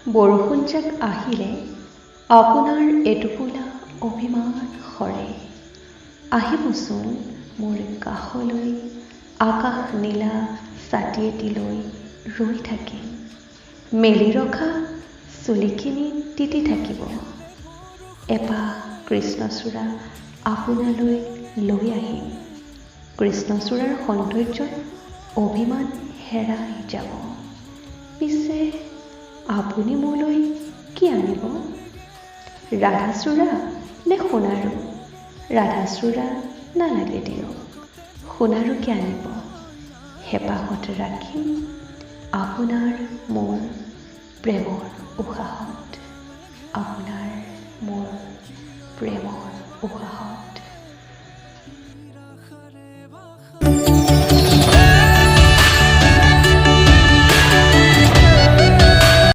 বৰষুণজাক আহিলে আপোনাৰ এটোপোলা অভিমান সৰে। আহিবচোন মোৰ কাষলৈ, আকাশ নীলা ছাতি এটি লৈ ৰৈ থাকিম। মেলি ৰখা চুলিখিনি তিতি থাকিব। এপাহ কৃষ্ণচূড়া আপোনালৈ লৈ আহিম। কৃষ্ণচূড়াৰ সৌন্দৰ্যত অভিমান হেৰাই যাব। পিছে আপুনি মোলৈ কি আনিব? ৰাধাচূড়া নে সোণাৰু? ৰাধাচূড়া নালাগে দিয়ক, সোণাৰুকে আনিব। হেঁপাহত ৰাখিম আপোনাৰ মোৰ প্ৰেমৰ উশাহত, আপোনাৰ মোৰ প্ৰেমৰ উশাহত।